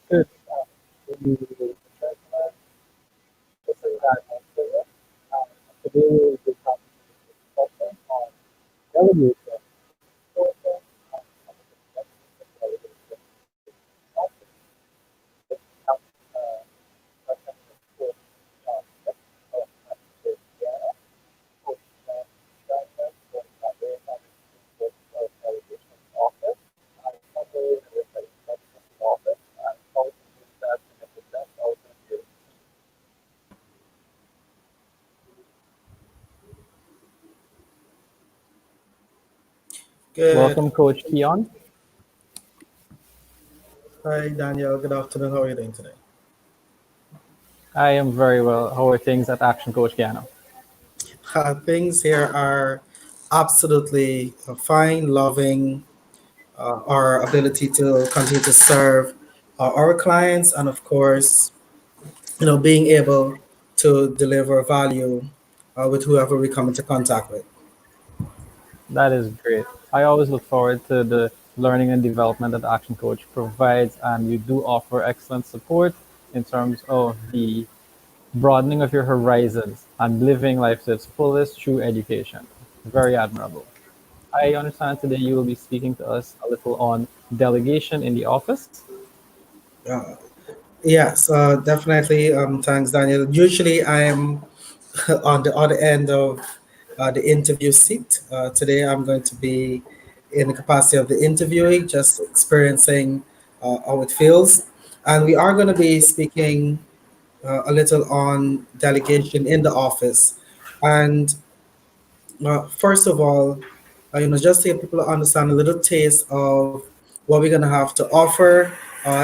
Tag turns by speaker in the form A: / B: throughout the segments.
A: Good. Ladies and gentlemen, this is Daniel Silva, and today we will be having a discussion on delegation, important, and some of the benefits of delegation in office. This is having a discussion with John Smith of Massachusetts, Indiana, who is going to join us with a very having experience with delegation in office, and some ways in which delegation in office, and how to use that to make the best out of your team.
B: Good.
A: Welcome, Coach Keon.
B: Hi, Daniel. Good afternoon. How are you doing today?
A: I am very well. How are things at Action Coach Keanu?
B: Things here are absolutely fine, loving our ability to continue to serve our clients, and of course, being able to deliver value with whoever we come into contact with.
A: That is great. I always look forward to the learning and development that Action Coach provides, and you do offer excellent support in terms of the broadening of your horizons and living life to its fullest through education. Very admirable. I understand today you will be speaking to us a little on delegation in the office.
B: Uh, yes, definitely. Thanks, Daniel. Usually, I'm on the other end of the interview seat. Today, I'm going to be in the capacity of the interviewee, just experiencing how it feels. And we are going to be speaking a little on delegation in the office. And first of all, just to get people to understand a little taste of what we're going to have to offer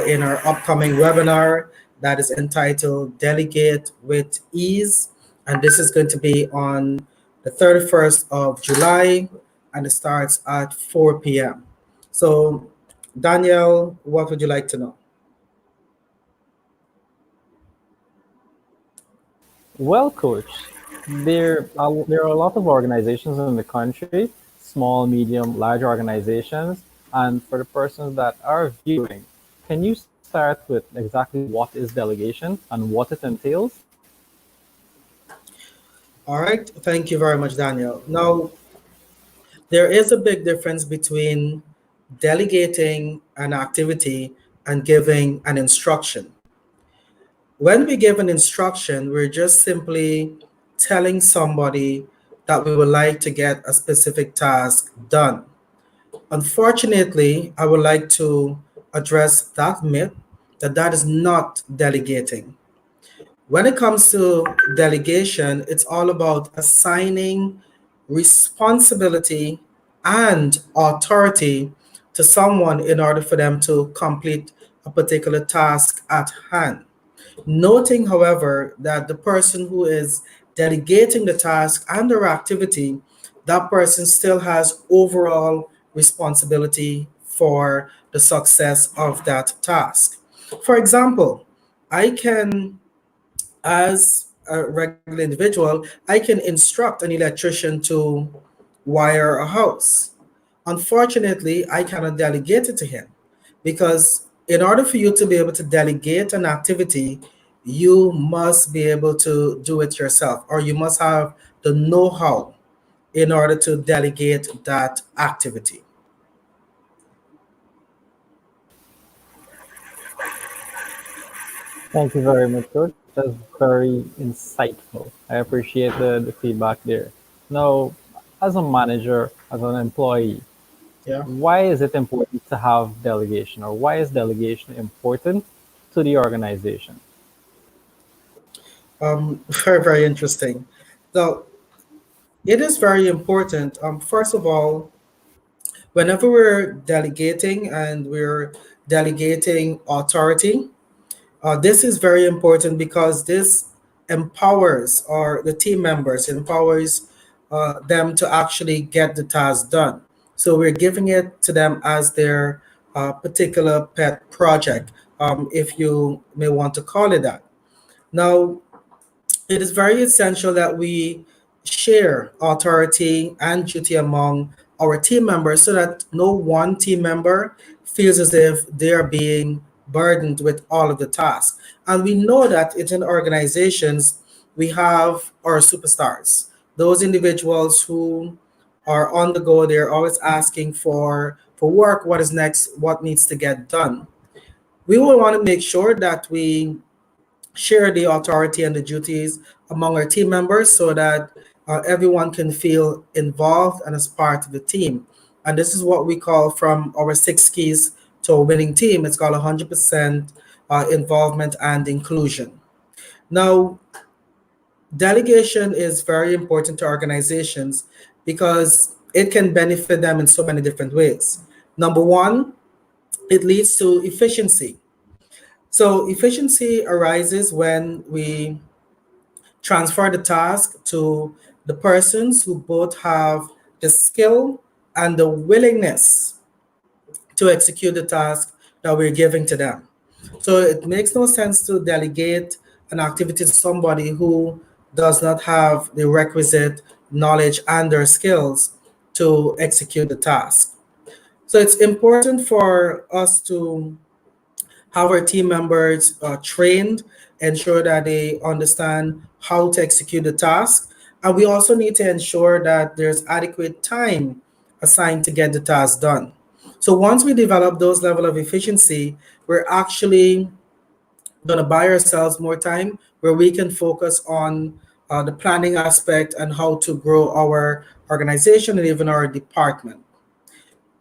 B: in our upcoming webinar that is entitled Delegate with Ease. And this is going to be on the 31st of July, and it starts at 4 p.m. So, Danielle, what would you like to know?
A: Well, Coach, there are a lot of organizations in the country, small, medium, large organizations. And for the persons that are viewing, can you start with exactly what is delegation and what it entails?
B: All right, thank you very much, Daniel. Now, there is a big difference between delegating an activity and giving an instruction. When we give an instruction, we're just simply telling somebody that we would like to get a specific task done. Unfortunately, I would like to address that myth that that is not delegating. When it comes to delegation, it's all about assigning responsibility and authority to someone in order for them to complete a particular task at hand. Noting, however, that the person who is delegating the task and their activity, that person still has overall responsibility for the success of that task. For example, I can as a regular individual, I can instruct an electrician to wire a house. Unfortunately, I cannot delegate it to him because in order for you to be able to delegate an activity, you must be able to do it yourself, or you must have the know how in order to delegate that activity.
A: Thank you very much, Coach. That's very insightful. I appreciate the feedback there. Now, as a manager, as an employee,
B: Yeah.
A: why is it important to have delegation, or why is delegation important to the organization?
B: Very, very interesting. So it is very important. First of all, whenever we're delegating and we're delegating authority, this is very important because this empowers or the team members empowers them to actually get the task done. So we're giving it to them as their particular pet project, if you may want to call it that. Now, it is very essential that we share authority and duty among our team members so that no one team member feels as if they are being burdened with all of the tasks. And we know that in organizations, we have our superstars, those individuals who are on the go. They're always asking for work, what is next, what needs to get done. We will want to make sure that we share the authority and the duties among our team members so that everyone can feel involved and as part of the team. And this is what we call from our six keys to a winning team. It's called 100% involvement and inclusion. Now, delegation is very important to organizations because it can benefit them in so many different ways. Number one, it leads to efficiency. So, efficiency arises when we transfer the task to the persons who both have the skill and the willingness to execute the task that we're giving to them. So it makes no sense to delegate an activity to somebody who does not have the requisite knowledge and their skills to execute the task. So it's important for us to have our team members trained, ensure that they understand how to execute the task. And we also need to ensure that there's adequate time assigned to get the task done. So once we develop those level of efficiency, we're actually going to buy ourselves more time where we can focus on the planning aspect and how to grow our organization and even our department.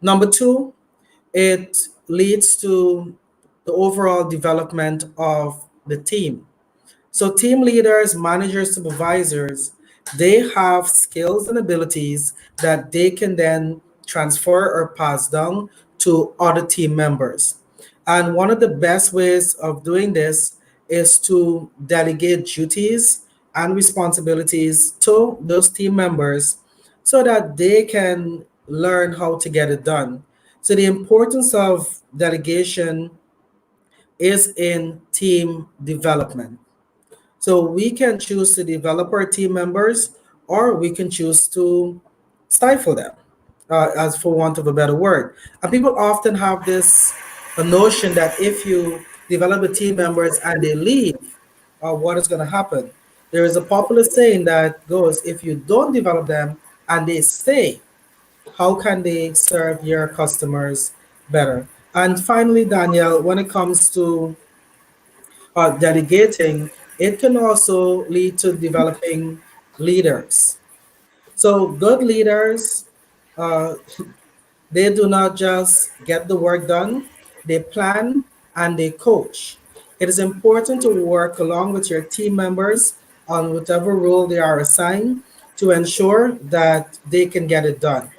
B: Number two, it leads to the overall development of the team. So, team leaders, managers, supervisors, they have skills and abilities that they can then transfer or pass down to other team members. And one of the best ways of doing this is to delegate duties and responsibilities to those team members so that they can learn how to get it done. So, the importance of delegation is in team development. So we can choose to develop our team members, or we can choose to stifle them, as for want of a better word. And people often have this a notion that if you develop the team members and they leave, what is going to happen? There is a popular saying that goes, if you don't develop them and they stay, how can they serve your customers better? And finally, Danielle, when it comes to delegating, it can also lead to developing leaders. So, good leaders, uh, they do not just get the work done, they plan and they coach. It is important to work along with your team members on whatever role they are assigned to ensure that they can get it done.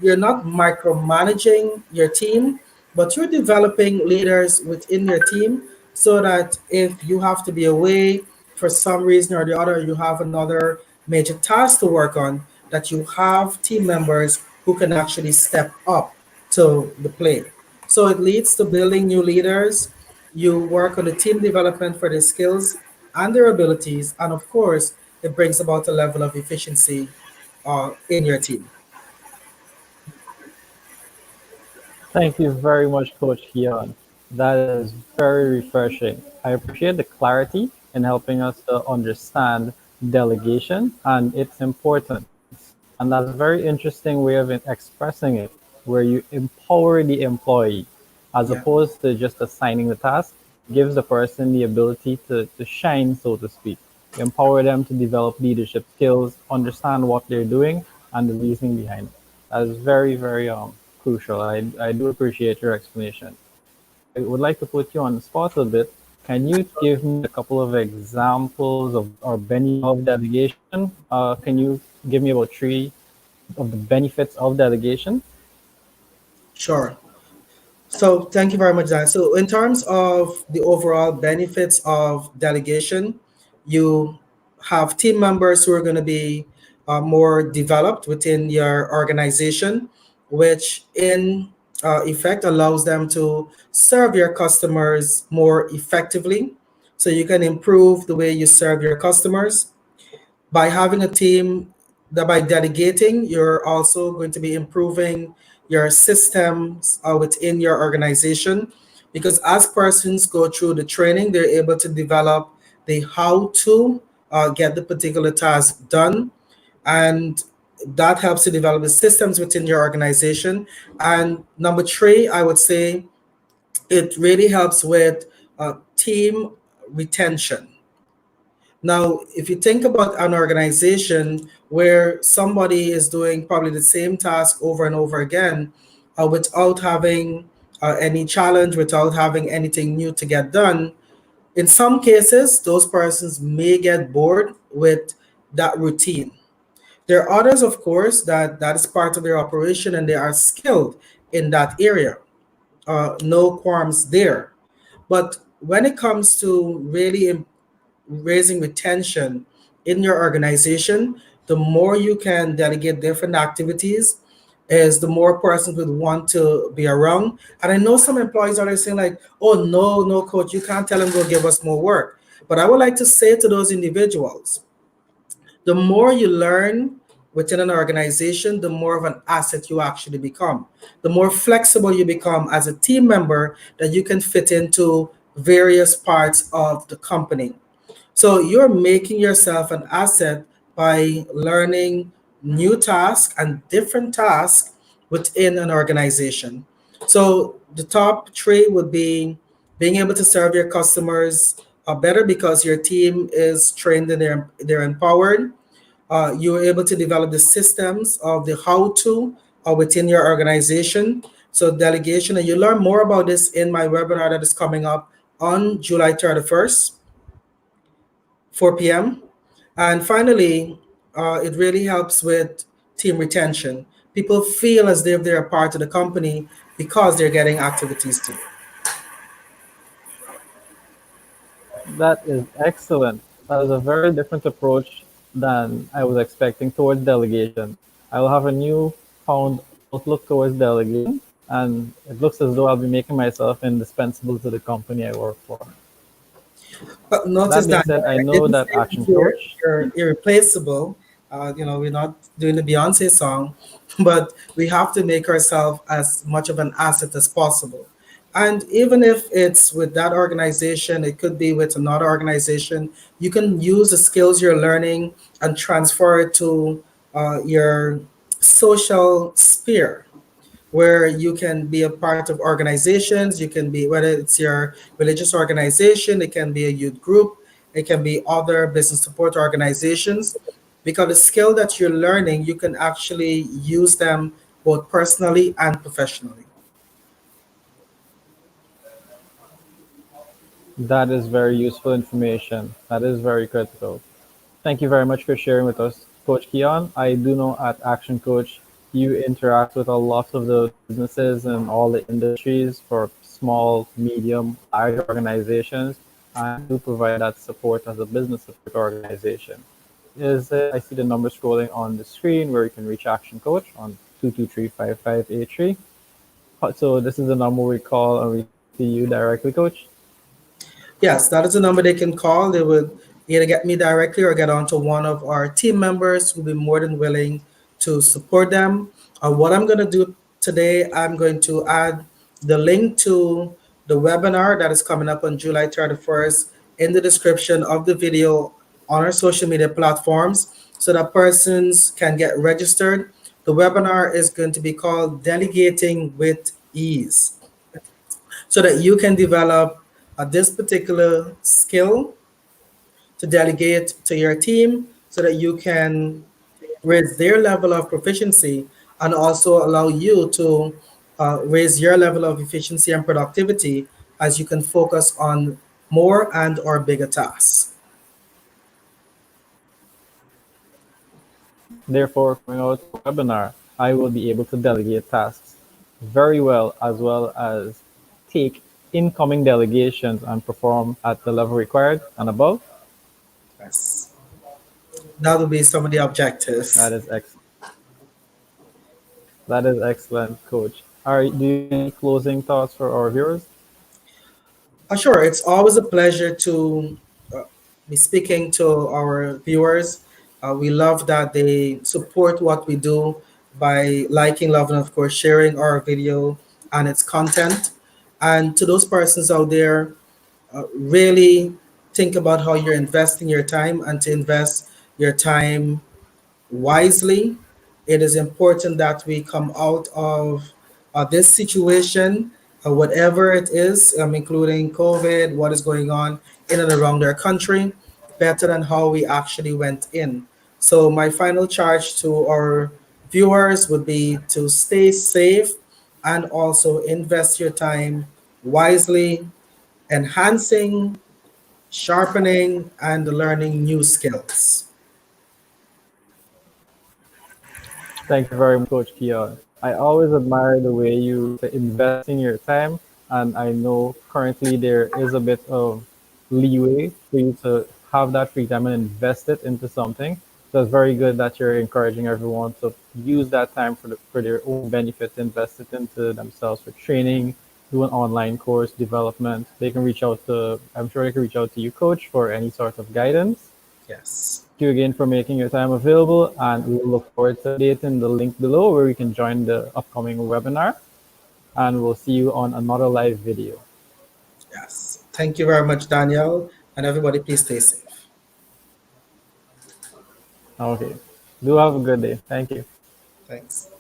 B: You're not micromanaging your team, but you're developing leaders within your team so that if you have to be away for some reason or the other, you have another major task to work on, that you have team members who can actually step up to the plate. So it leads to building new leaders. You work on the team development for their skills and their abilities. And of course, it brings about a level of efficiency in your team.
C: Thank you very much, Coach Keon. That is very refreshing. I appreciate the clarity in helping us to understand delegation and its importance. And that's a very interesting way of expressing it, where you empower the employee as
B: Yeah.
C: opposed to just assigning the task, gives the person the ability to shine, so to speak. You empower them to develop leadership skills, understand what they're doing, and the reasoning behind it. That is very, very crucial. I do appreciate your explanation. I would like to put you on the spot a bit. Can you give me a couple of examples of or benefits of delegation? Can you give me about three of the benefits of delegation?
B: Sure. So thank you very much, Dan. So in terms of the overall benefits of delegation, you have team members who are going to be more developed within your organization, which in effect allows them to serve your customers more effectively. So you can improve the way you serve your customers by having a team, that by delegating, you're also going to be improving your systems within your organization. because as persons go through the training, they're able to develop the how to get the particular task done, and that helps to develop the systems within your organization. And number three, I would say it really helps with team retention. Now, if you think about an organization where somebody is doing probably the same task over and over again without having any challenge, without having anything new to get done, in some cases, those persons may get bored with that routine. There are others, of course, that is part of their operation and they are skilled in that area. No qualms there. But when it comes to really raising retention in your organization, the more you can delegate different activities, is the more persons would want to be around. And I know some employees are saying like, "Oh no, no, coach, you can't tell them go give us more work." But I would like to say to those individuals, the more you learn within an organization, the more of an asset you actually become. The more flexible you become as a team member that you can fit into various parts of the company. So you're making yourself an asset by learning new tasks and different tasks within an organization. So the top three would be being able to serve your customers better because your team is trained and they're empowered. You're able to develop the systems of the how to within your organization. So delegation, and you learn more about this in my webinar that is coming up on July 31st. 4 p.m. And finally, it really helps with team retention. People feel as if they're a part of the company because they're getting activities to do.
C: That is excellent. That is a very different approach than I was expecting towards delegation. I will have a new found outlook towards delegation, and it looks as though I'll be making myself indispensable to the company I work for.
B: But
C: That
B: notice
C: being
B: that
C: said, I
B: I
C: know
B: didn't
C: that
B: say that
C: Action Coach,
B: you're irreplaceable. We're not doing the Beyonce song, but we have to make ourselves as much of an asset as possible. And even if it's with that organization, it could be with another organization, you can use the skills you're learning and transfer it to your social sphere where you can be a part of organizations. You can be, whether it's your religious organization, it can be a youth group, it can be other business support organizations. Because the skill that you're learning, you can actually use them both personally and professionally.
C: that is very useful information. That is very critical. Thank you very much for sharing with us, Coach Keon. I do know at Action Coach, you interact with a lot of the businesses and all the industries for small, medium, large organizations, and you do provide that support as a business support organization. Is it, I see the number scrolling on the screen where you can reach Action Coach on 223-5583. So this is the number we call and reach to you directly, Coach.
B: Yes, that is a number they can call. They would either get me directly or get onto one of our team members who will be more than willing to support them. What I'm going to do today, I'm going to add the link to the webinar that is coming up on July 31st in the description of the video on our social media platforms so that persons can get registered. The webinar is going to be called Delegating with Ease so that you can develop this particular skill to delegate to your team so that you can raise their level of proficiency and also allow you to raise your level of efficiency and productivity as you can focus on more and or bigger tasks.
C: Therefore, coming out of the webinar, I will be able to delegate tasks very well as take incoming delegations and perform at the level required and above.
B: Yes. That will be some of the
C: That
B: objectives.
C: is excellent. That is excellent, Coach. All right, do you have any closing thoughts for our viewers?
B: Sure, it's always a pleasure to uh, be speaking to our viewers. We love that they support what we do by liking, loving, of course, sharing our video and its content. And to those persons out there, really think about how you're investing your time, and to invest your time wisely. It is important that we come out of this situation, whatever it is, including COVID, what is going on in and around our country, better than how we actually went in. So, my final charge to our viewers would be to stay safe and also invest your time wisely, enhancing, sharpening, and learning new skills.
C: Thank you very much, Coach Keon. I always admire the way you to invest in your time, and I know currently there is a bit of leeway for you to have that free time and invest it into something. So it's very good that you're encouraging everyone to use that time for their own benefit, invest it into themselves for training, do an online course development. They can reach out to, I'm sure they can reach out to you, Coach, for any sort of guidance.
B: Yes.
C: Thank you again for making your time available, and we will look forward to updating the link below where you can join the upcoming webinar. And we'll see you on another live video.
B: Yes. Thank you very much, Daniel. And everybody, please stay safe.
C: Okay. Do have a good day. Thank you.
B: Thanks.